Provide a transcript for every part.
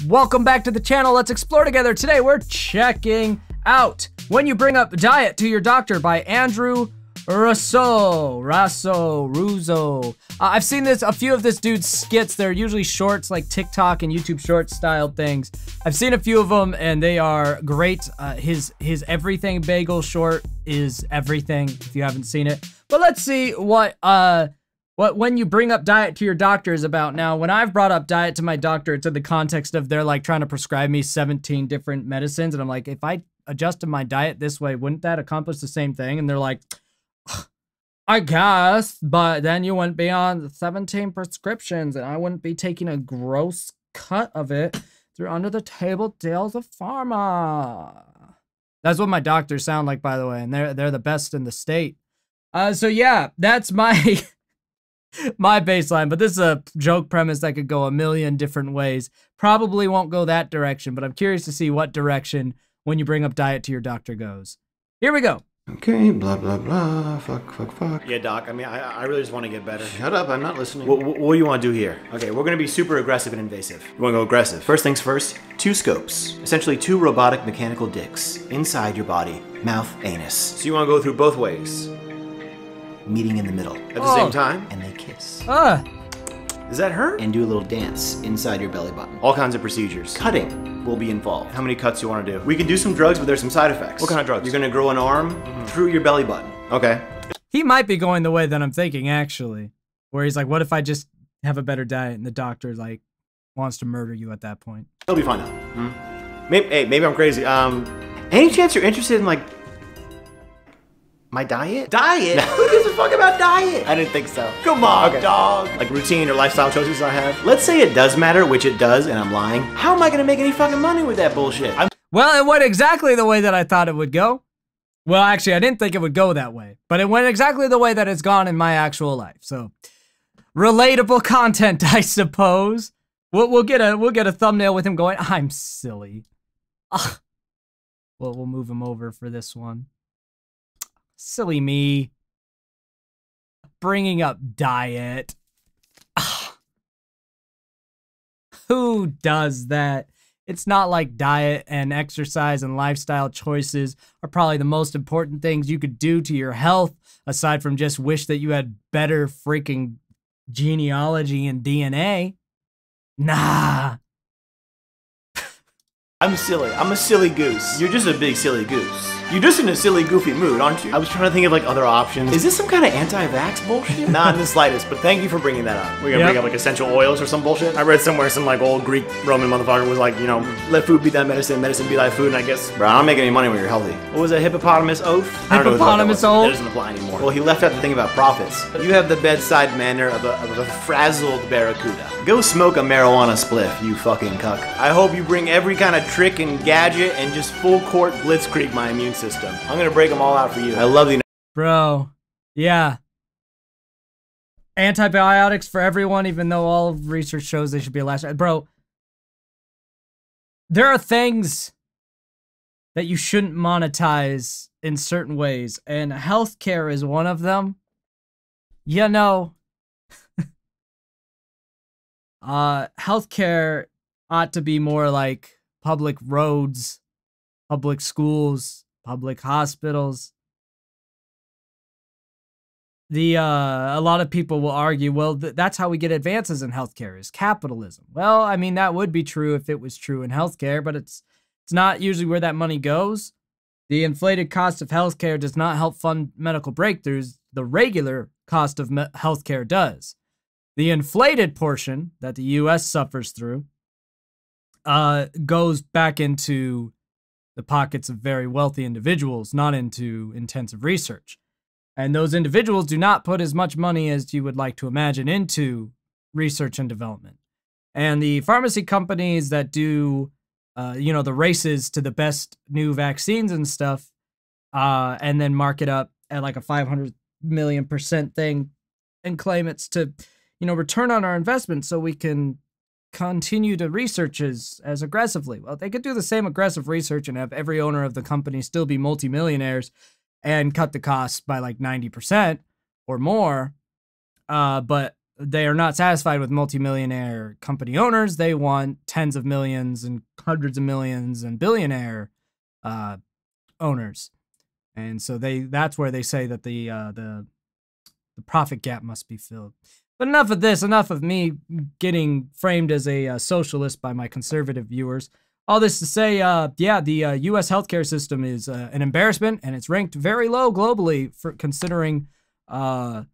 Welcome back to the channel. Let's explore together. Today we're checking out When You Bring Up Diet to Your Doctor by Andrew ROUSSO. I've seen a few of this dude's skits. They're usually shorts, like TikTok and YouTube short style things. I've seen a few of them and they are great. His everything bagel short is everything if you haven't seen it. But let's see what When You Bring Up Diet to Your Doctor is about. Now, when I've brought up diet to my doctor, it's in the context of they're like trying to prescribe me 17 different medicines. And I'm like, if I adjusted my diet this way, wouldn't that accomplish the same thing? And they're like, I guess, but then you wouldn't be on 17 prescriptions and I wouldn't be taking a gross cut of it through under the table deals of pharma. That's what my doctors sound like, by the way. And they're the best in the state. So yeah, that's my my baseline, but this is a joke premise that could go a million different ways. Probably won't go that direction, but I'm curious to see what direction When You Bring Up Diet to Your Doctor goes. Here we go. Okay, blah, blah, blah, fuck. Yeah, Doc, I mean, I really just want to get better. Shut up, I'm not listening. What do you want to do here? Okay, we're going to be super aggressive and invasive. You want to go aggressive? First things first, 2 scopes. Essentially 2 robotic mechanical dicks inside your body, mouth, anus. So you want to go through both ways. Meeting in the middle. At the same time, and they kiss. Does that hurt? And do a little dance inside your belly button. All kinds of procedures. Cutting will be involved. How many cuts do you want to do? We can do some drugs, but there's some side effects. What kind of drugs? You're gonna grow an arm through your belly button. Okay. He might be going the way that I'm thinking, actually. Where he's like, what if I just have a better diet and the doctor, like, wants to murder you at that point? It'll be fine though. Maybe I'm crazy. Any chance you're interested in, like, my diet? Diet? Who gives a fuck about diet? I didn't think so. Come on, dog. Like routine or lifestyle choices I have. Let's say it does matter, which it does, and I'm lying. How am I gonna make any fucking money with that bullshit? Well, it went exactly the way that I thought it would go. Well, actually, I didn't think it would go that way, but it went exactly the way that it's gone in my actual life. So, relatable content, I suppose. We'll get a thumbnail with him going, I'm silly. Ugh. Well, we'll move him over for this one. Silly me. Bringing up diet. Ugh. Who does that? It's not like diet and exercise and lifestyle choices are probably the most important things you could do to your health, aside from just wish that you had better freaking genealogy and DNA. Nah. I'm silly. I'm a silly goose. You're just a big silly goose. You're just in a silly, goofy mood, aren't you? I was trying to think of, like, other options. Is this some kind of anti-vax bullshit? Not in the slightest, but thank you for bringing that up. We're gonna bring up, like, essential oils or some bullshit? I read somewhere some, like, old Greek Roman motherfucker was like, you know, let food be thy medicine, medicine be thy food, and I guess, bro, I don't make any money when you're healthy. What was that, hippopotamus oath? Hippopotamus oath? That doesn't apply anymore. Well, he left out the thing about profits. You have the bedside manner of a frazzled barracuda. Go smoke a marijuana spliff, you fucking cuck. I hope you bring every kind of trick and gadget and just full court blitzkrieg my immune system. I'm gonna break them all out for you. I love the... Bro, yeah. Antibiotics for everyone, even though all research shows they should be a last... Bro, there are things that you shouldn't monetize in certain ways, and healthcare is one of them. You know, healthcare ought to be more like public roads, public schools, public hospitals. A lot of people will argue, well, that's how we get advances in healthcare, is capitalism. Well, I mean, that would be true if it was true in healthcare, but it's not usually where that money goes. The inflated cost of healthcare does not help fund medical breakthroughs. The regular cost of healthcare does. The inflated portion that the U.S. suffers through goes back into the pockets of very wealthy individuals, not into intensive research. And those individuals do not put as much money as you would like to imagine into research and development. And the pharmacy companies that do, you know, the races to the best new vaccines and stuff, and then mark it up at like a 500 million% thing and claim it's to, you know, return on our investment so we can continue to research as aggressively. Well, they could do the same aggressive research and have every owner of the company still be multimillionaires and cut the costs by like 90% or more. But they are not satisfied with multimillionaire company owners. They want tens of millions and hundreds of millions and billionaire owners. And so that's where they say that the profit gap must be filled. But enough of this, enough of me getting framed as a socialist by my conservative viewers. All this to say, yeah, the U.S. healthcare system is an embarrassment, and it's ranked very low globally for considering the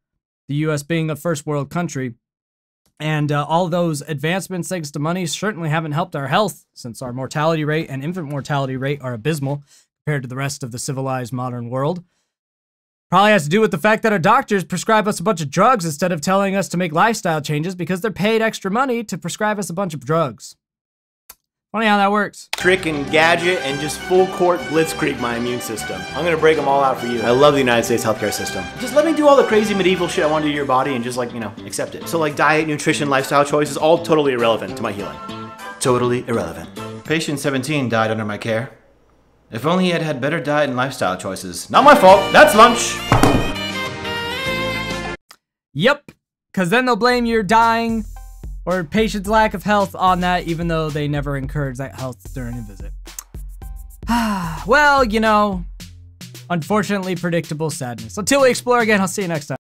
U.S. being a first world country. And all those advancements, thanks to money, certainly haven't helped our health, since our mortality rate and infant mortality rate are abysmal compared to the rest of the civilized modern world. Probably has to do with the fact that our doctors prescribe us a bunch of drugs instead of telling us to make lifestyle changes because they're paid extra money to prescribe us a bunch of drugs. Funny how that works. Trick and gadget and just full court blitzkrieg my immune system. I'm gonna break them all out for you. I love the United States healthcare system. Just let me do all the crazy medieval shit I want to do to your body and just like, you know, accept it. So like diet, nutrition, lifestyle choices, all totally irrelevant to my healing. Totally irrelevant. Patient 17 died under my care. If only he had had better diet and lifestyle choices. Not my fault. That's lunch. Yep, because then they'll blame your dying or patient's lack of health on that, even though they never encourage that health during a visit. Well, you know, unfortunately predictable sadness. Until we explore again, I'll see you next time.